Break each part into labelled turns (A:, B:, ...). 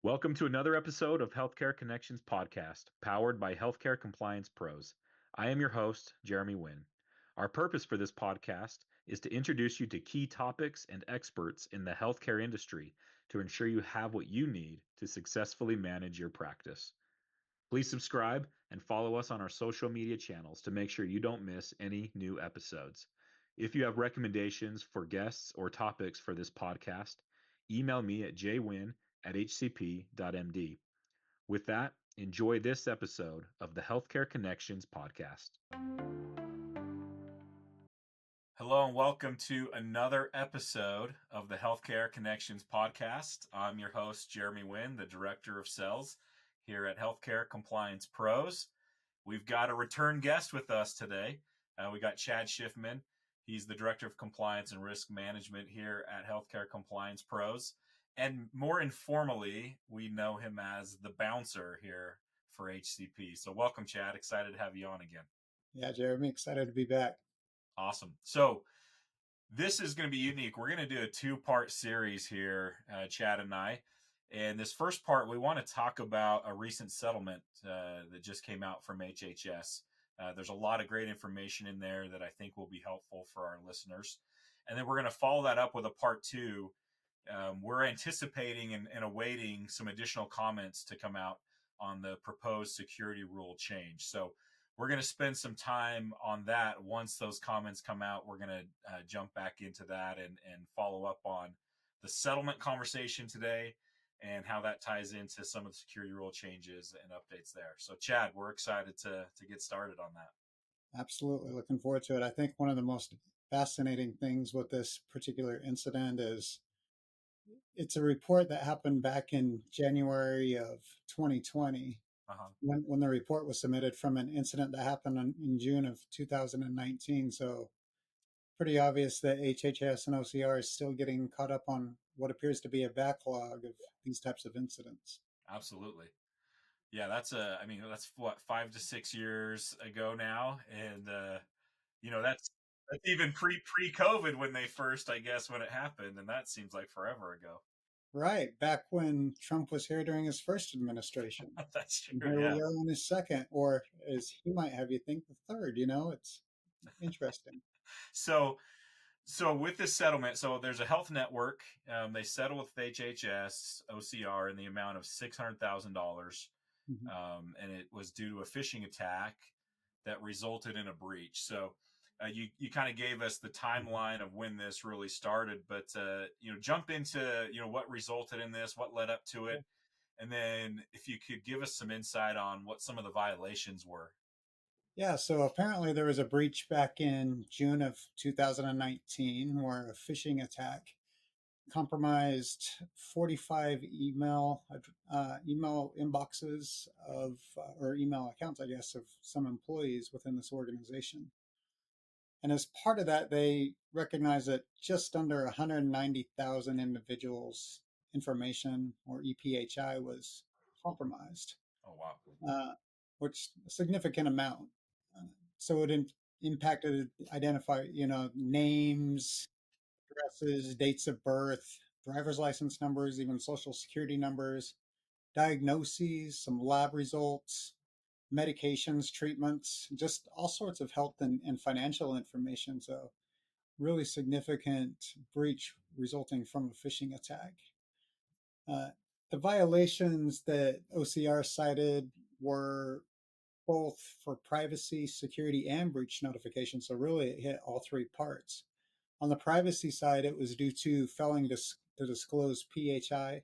A: Welcome to another episode of Healthcare Connections podcast, powered by Healthcare Compliance Pros. I am your host, Jeremy Winn. Our purpose for this podcast is to introduce you to key topics and experts in the healthcare industry to ensure you have what you need to successfully manage your practice. Please subscribe and follow us on our social media channels to make sure you don't miss any new episodes. If you have recommendations for guests or topics for this podcast, email me at jwin@hcp.md. With that, enjoy this episode of the Healthcare Connections podcast. Hello and welcome to another episode of the Healthcare Connections podcast. I'm your host, Jeremy Winn, the Director of Sales here at Healthcare Compliance Pros. We've got a return guest with us today. We got Chad Schiffman. He's the Director of Compliance and Risk Management here at Healthcare Compliance Pros. And more informally, we know him as the bouncer here for HCP. So welcome, Chad. Excited to have you on again.
B: Yeah, Jeremy, excited to be back.
A: Awesome. So this is going to be unique. We're going to do a two-part series here, Chad and I. And this first part, we want to talk about a recent settlement that just came out from HHS. There's a lot of great information in there that I think will be helpful for our listeners. And then we're going to follow that up with a part two. We're anticipating and awaiting some additional comments to come out on the proposed security rule change. So we're going to spend some time on that. Once those comments come out, we're going to jump back into that and follow up on the settlement conversation today and how that ties into some of the security rule changes and updates there. So, Chad, we're excited to get started on that.
B: Absolutely. Looking forward to it. I think one of the most fascinating things with this particular incident is it's a report that happened back in January of 2020 when the report was submitted from an incident that happened in June of 2019. So pretty obvious that HHS and OCR is still getting caught up on what appears to be a backlog of these types of incidents.
A: Absolutely. Yeah, that's what, 5 to 6 years ago now. And, that's even pre-COVID when they first, I guess, when it happened. And that seems like forever ago.
B: Right, back when Trump was here during his first administration.
A: That's true.
B: And here we are on his second, or as he might have you think, the third. It's interesting.
A: So with this settlement, so there's a health network. They settle with HHS, OCR in the amount of $600,000, and it was due to a phishing attack that resulted in a breach. So you kind of gave us the timeline of when this really started, but jump into what resulted in this, what led up to it, and then if you could give us some insight on what some of the violations were.
B: Yeah, so apparently there was a breach back in June of 2019 where a phishing attack compromised 45 email inboxes of or email accounts, I guess, of some employees within this organization. And as part of that, they recognized that just under 190,000 individuals' information, or EPHI, was compromised.
A: Oh, wow.
B: Which a significant amount. So it impacted, names, addresses, dates of birth, driver's license numbers, even social security numbers, diagnoses, some lab results, medications, treatments, just all sorts of health and financial information. So really significant breach resulting from a phishing attack. The violations that OCR cited were both for privacy, security, and breach notification. So really it hit all three parts. On the privacy side, it was due to failing to disclose PHI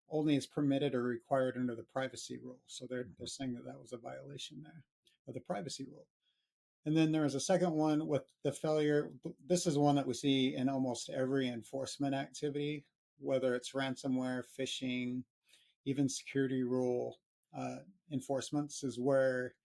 B: only as permitted or required under the privacy rule. So they're saying that was a violation there of the privacy rule. And then there was a second one with the failure. This is one that we see in almost every enforcement activity, whether it's ransomware, phishing, even security rule enforcements, is where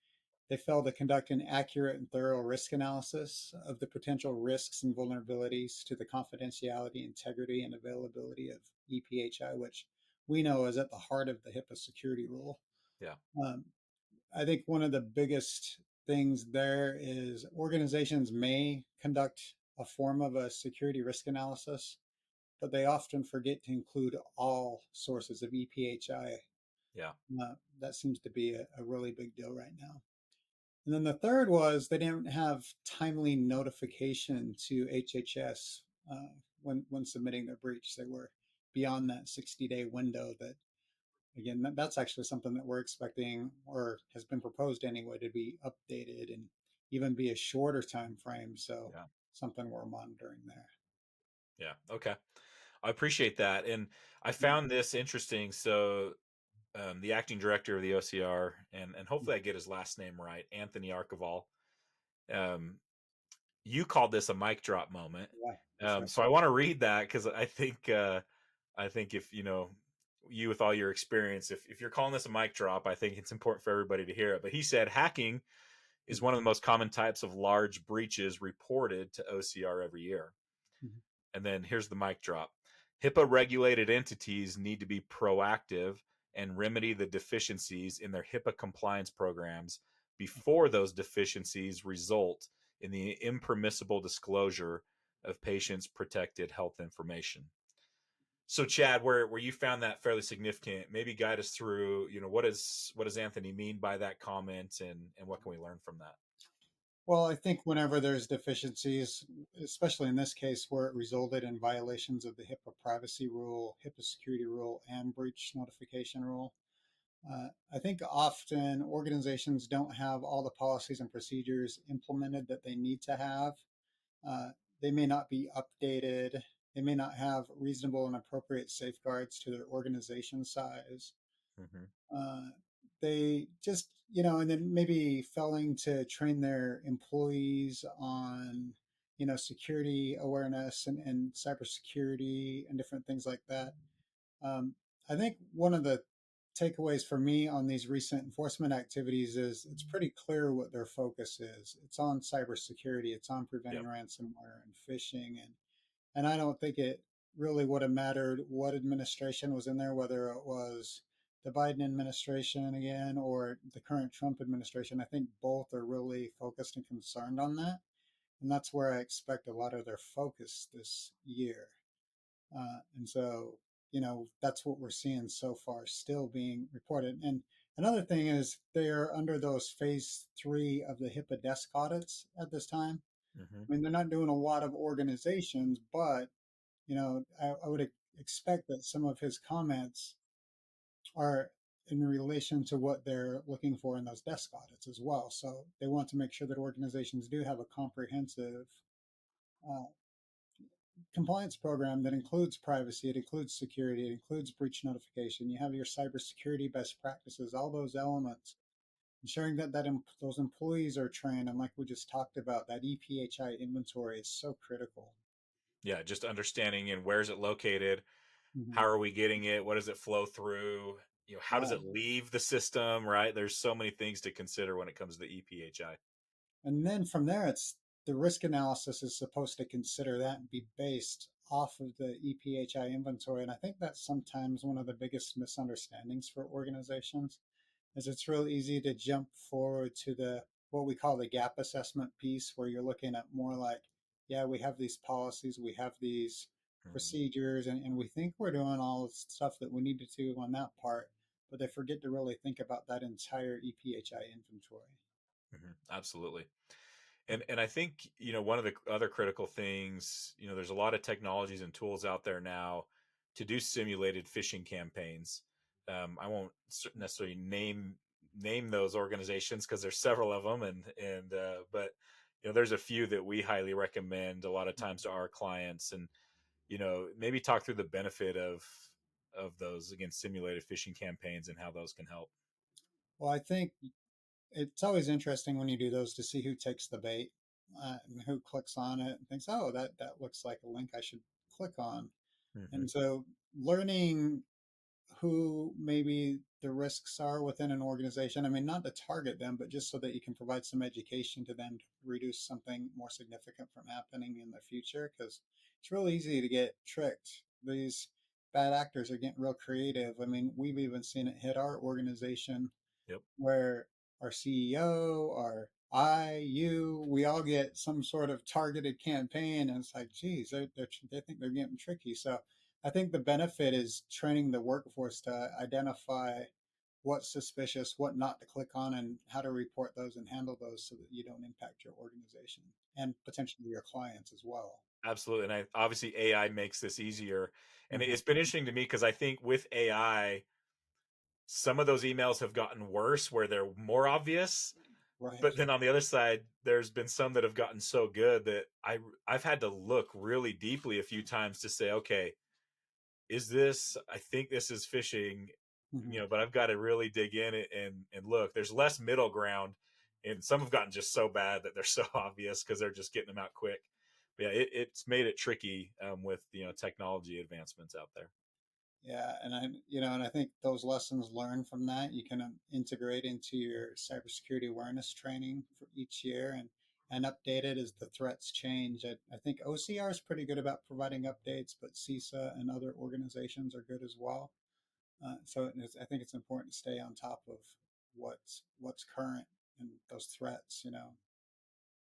B: they failed to conduct an accurate and thorough risk analysis of the potential risks and vulnerabilities to the confidentiality, integrity, and availability of EPHI, which we know is at the heart of the HIPAA security rule.
A: Yeah.
B: I think one of the biggest things there is organizations may conduct a form of a security risk analysis, but they often forget to include all sources of EPHI.
A: Yeah.
B: That seems to be a really big deal right now. And then the third was they didn't have timely notification to HHS when submitting their breach. They were beyond that 60-day window. That again, that's actually something that we're expecting or has been proposed anyway to be updated and even be a shorter time frame. So
A: Yeah.
B: something we're monitoring there.
A: Yeah. Okay. I appreciate that. And I
B: Yeah.
A: found this interesting. So, the acting director of the OCR, and hopefully I get his last name right, Anthony Archival. Um, you called this a mic drop moment.
B: Yeah, for sure.
A: So I want to read that because I think if you with all your experience, if you're calling this a mic drop, I think it's important for everybody to hear it. But he said hacking is one of the most common types of large breaches reported to OCR every year.
B: Mhm.
A: And then here's the mic drop. HIPAA regulated entities need to be proactive and remedy the deficiencies in their HIPAA compliance programs before those deficiencies result in the impermissible disclosure of patients' protected health information. So, Chad, where you found that fairly significant, maybe guide us through, what does Anthony mean by that comment, and what can we learn from that?
B: Well, I think whenever there's deficiencies, especially in this case where it resulted in violations of the HIPAA privacy rule, HIPAA security rule, and breach notification rule, I think often organizations don't have all the policies and procedures implemented that they need to have. Uh, they may not be updated. They may not have reasonable and appropriate safeguards to their organization size.
A: Mm-hmm.
B: Uh, they just, and then maybe failing to train their employees on, security awareness and cybersecurity and different things like that. Um, I think one of the takeaways for me on these recent enforcement activities is it's pretty clear what their focus is. It's on cybersecurity, it's on preventing
A: Yep.
B: ransomware and phishing, and I don't think it really would have mattered what administration was in there, whether it was the Biden administration again or the current Trump administration. I think both are really focused and concerned on that, and that's where I expect a lot of their focus this year. And so, that's what we're seeing so far still being reported. And another thing is they're under those phase 3 of the HIPAA desk audits at this time.
A: Mm-hmm.
B: I mean, they're not doing a lot of organizations, but, I would expect that some of his comments are in relation to what they're looking for in those desk audits as well. So they want to make sure that organizations do have a comprehensive uh, compliance program that includes privacy, it includes security, it includes breach notification. You have your cybersecurity best practices, all those elements. Ensuring that those employees are trained, and like we just talked about, that EPHI inventory is so critical.
A: Yeah, just understanding and where's it located,
B: Mm-hmm.
A: how are we getting it, what does it flow through, how does
B: Yeah,
A: it leave the system, right? There's so many things to consider when it comes to EPHI.
B: and then from there, it's the risk analysis is supposed to consider that and be based off of the EPHI inventory. And I think that's sometimes one of the biggest misunderstandings for organizations is it's real easy to jump forward to the what we call the gap assessment piece where you're looking at more like, yeah, we have these policies, we have these
A: Mm-hmm.
B: procedures, and we think we're doing all the stuff that we need to do on that part, but they forget to really think about that entire EPHI inventory.
A: Mm-hmm. Absolutely. And I think one of the other critical things, there's a lot of technologies and tools out there now to do simulated phishing campaigns. I won't necessarily name those organizations because there's several of them, and but there's a few that we highly recommend a lot of times to our clients, and maybe talk through the benefit of those, again, simulated phishing campaigns and how those can help.
B: Well, I think it's always interesting when you do those to see who takes the bait and who clicks on it and thinks, oh, that looks like a link I should click on.
A: Hmm.
B: And so learning who maybe the risks are within an organization. I mean, not to target them, but just so that you can provide some education to them to reduce something more significant from happening in the future. Because it's real easy to get tricked. These bad actors are getting real creative. I mean, we've even seen it hit our organization
A: Yep.
B: where our CEO, our we all get some sort of targeted campaign, and it's like, geez, they think they're getting tricky. So I think the benefit is training the workforce to identify what's suspicious, what not to click on, and how to report those and handle those so that you don't impact your organization and potentially your clients as well.
A: Absolutely. And obviously AI makes this easier. And
B: Hmm.
A: it's been interesting to me because I think with AI, some of those emails have gotten worse where they're more obvious.
B: Right.
A: But then on the other side, there's been some that have gotten so good that I've had to look really deeply a few times to say, okay, is this, I think this is phishing,
B: Hmm.
A: but I've got to really dig in it and look. There's less middle ground, and some have gotten just so bad that they're so obvious because they're just getting them out quick. But yeah, it's made it tricky with technology advancements out there.
B: Yeah, and I think those lessons learned from that you can integrate into your cybersecurity awareness training for each year and update it as the threats change. I think OCR is pretty good about providing updates, but CISA and other organizations are good as well. I think it's important to stay on top of what's current and those threats.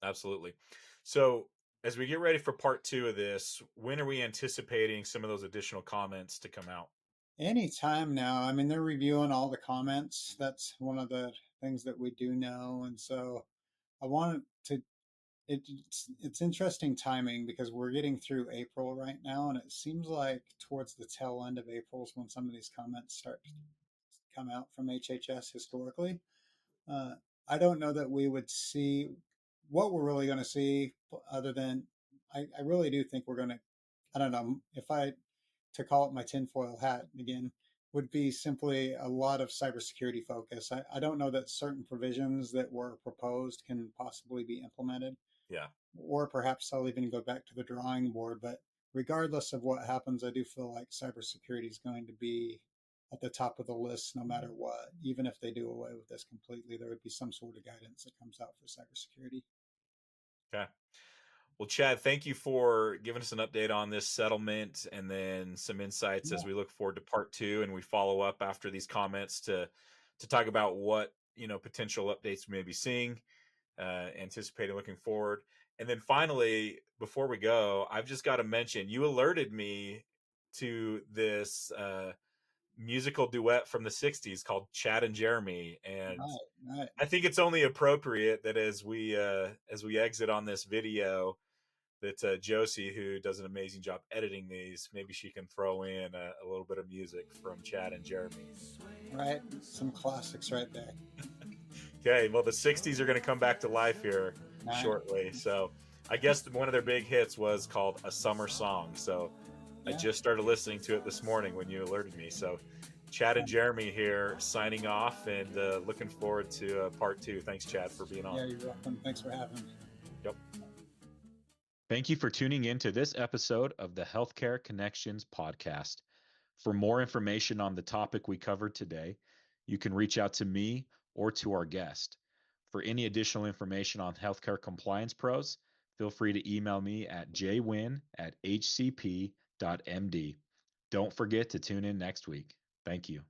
A: Absolutely. So as we get ready for part two of this, when are we anticipating some of those additional comments to come out?
B: Anytime now. I mean, they're reviewing all the comments. That's one of the things that we do know, and so I wanted to it's interesting timing because we're getting through April right now, and it seems like towards the tail end of April is when some of these comments start to come out from HHS historically. Uh, I don't know that we would see what we're really going to see, other than I really do think we're going to. I don't know if I to call it my tinfoil hat again would be simply a lot of cybersecurity focus. I don't know that certain provisions that were proposed can possibly be implemented,
A: Yeah.
B: or perhaps I'll even go back to the drawing board. But regardless of what happens, I do feel like cybersecurity is going to be at the top of the list no matter what. Even if they do away with this completely, there would be some sort of guidance that comes out for cybersecurity.
A: Okay. Well, Chad, thank you for giving us an update on this settlement and then some insights as
B: Yeah.
A: we look forward to part two and we follow up after these comments to talk about what potential updates we may be seeing, anticipating looking forward. And then finally, before we go, I've just got to mention you alerted me to this musical duet from the 60s called Chad and Jeremy. And
B: Right, right.
A: I think it's only appropriate that as we exit on this video, that Josie, who does an amazing job editing these, maybe she can throw in a little bit of music from Chad and Jeremy.
B: Right. Some classics right there.
A: Okay, well, the 60s are going to come back to life here
B: Right.
A: shortly. So I guess one of their big hits was called A Summer Song. So I
B: Yeah.
A: just started listening to it this morning when you alerted me. So Chad and Jeremy here signing off and looking forward to part two. Thanks, Chad, for being on.
B: Yeah, you're welcome. Thanks for having me.
A: Yep. Thank you for tuning in to this episode of the Healthcare Connections podcast. For more information on the topic we covered today, you can reach out to me or to our guest. For any additional information on healthcare compliance pros, feel free to email me at jwin@hcp.md. Don't forget to tune in next week. Thank you.